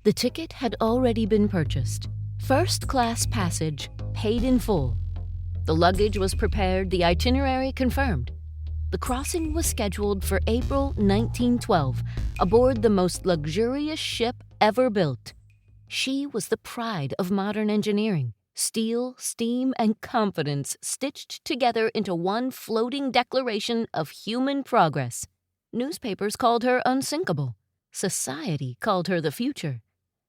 The ticket had already been purchased. First-class passage, paid in full. The luggage was prepared, the itinerary confirmed. The crossing was scheduled for April 1912, aboard the most luxurious ship ever built. She was the pride of modern engineering. Steel, steam, and confidence stitched together into one floating declaration of human progress. Newspapers called her unsinkable. Society called her the future.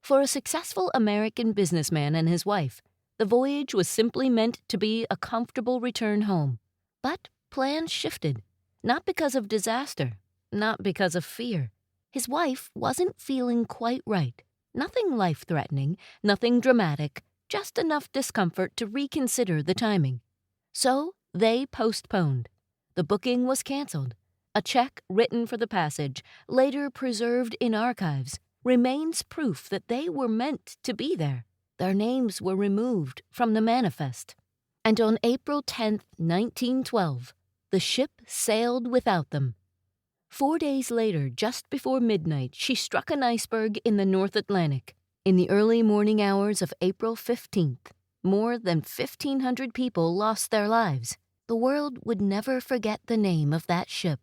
For a successful American businessman and his wife, the voyage was simply meant to be a comfortable return home. But plans shifted, not because of disaster, not because of fear. His wife wasn't feeling quite right. Nothing life-threatening, nothing dramatic, just enough discomfort to reconsider the timing. So they postponed. The booking was canceled. A check written for the passage, later preserved in archives, remains proof that they were meant to be there. Their names were removed from the manifest. And on April 10, 1912, the ship sailed without them. 4 days later, just before midnight, she struck an iceberg in the North Atlantic. In the early morning hours of April 15th, more than 1,500 people lost their lives. The world would never forget the name of that ship,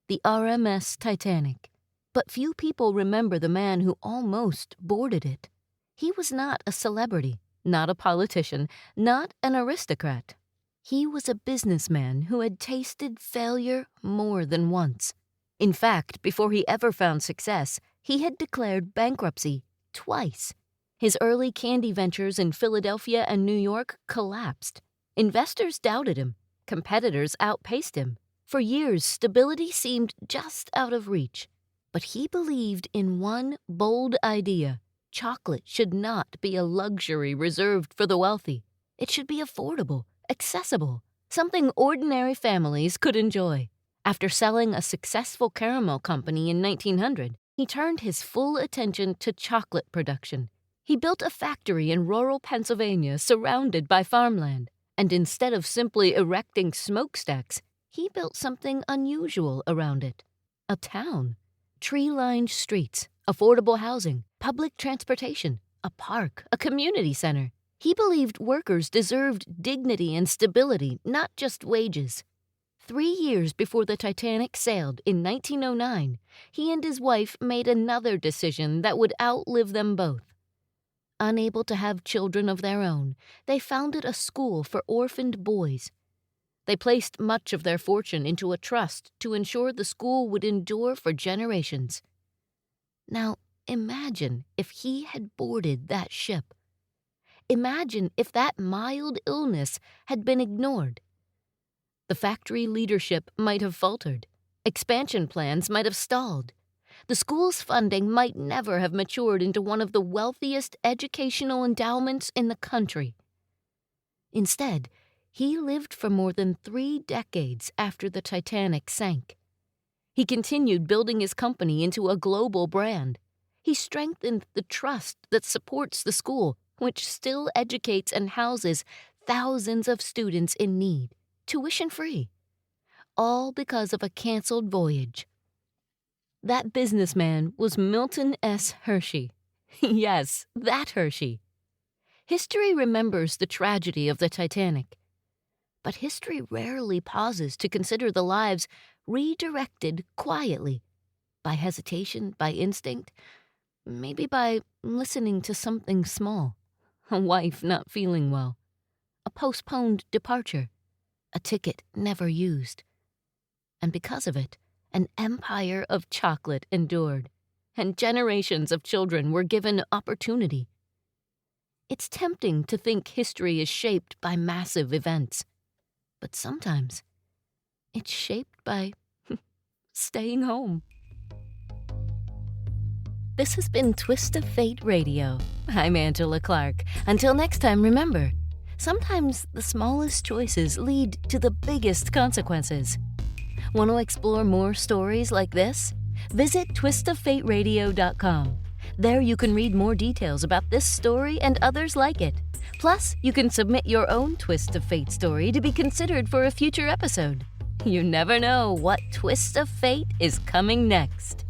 the RMS Titanic. But few people remember the man who almost boarded it. He was not a celebrity, not a politician, not an aristocrat. He was a businessman who had tasted failure more than once. In fact, before he ever found success, he had declared bankruptcy twice. His early candy ventures in Philadelphia and New York collapsed. Investors doubted him. Competitors outpaced him. For years, stability seemed just out of reach. But he believed in one bold idea. Chocolate should not be a luxury reserved for the wealthy. It should be affordable, accessible, something ordinary families could enjoy. After selling a successful caramel company in 1900, he turned his full attention to chocolate production. He built a factory in rural Pennsylvania surrounded by farmland, and instead of simply erecting smokestacks, he built something unusual around it. A town. Tree-lined streets, affordable housing, public transportation, a park, a community center. He believed workers deserved dignity and stability, not just wages. 3 years before the Titanic sailed in 1909, he and his wife made another decision that would outlive them both. Unable to have children of their own, they founded a school for orphaned boys. They placed much of their fortune into a trust to ensure the school would endure for generations. Now, imagine if he had boarded that ship. Imagine if that mild illness had been ignored. The factory leadership might have faltered. Expansion plans might have stalled. The school's funding might never have matured into one of the wealthiest educational endowments in the country. Instead, he lived for more than 3 decades after the Titanic sank. He continued building his company into a global brand. He strengthened the trust that supports the school, which still educates and houses thousands of students in need, tuition-free, all because of a canceled voyage. That businessman was Milton S. Hershey. Yes, that Hershey. History remembers the tragedy of the Titanic, but history rarely pauses to consider the lives redirected quietly, by hesitation, by instinct, maybe by listening to something small, a wife not feeling well, a postponed departure, a ticket never used. And because of it, an empire of chocolate endured, and generations of children were given opportunity. It's tempting to think history is shaped by massive events, but sometimes it's shaped by staying home. This has been Twist of Fate Radio. I'm Angela Clark. Until next time, remember, sometimes the smallest choices lead to the biggest consequences. Want to explore more stories like this? Visit twistoffateradio.com. There you can read more details about this story and others like it. Plus, you can submit your own Twist of Fate story to be considered for a future episode. You never know what twist of fate is coming next.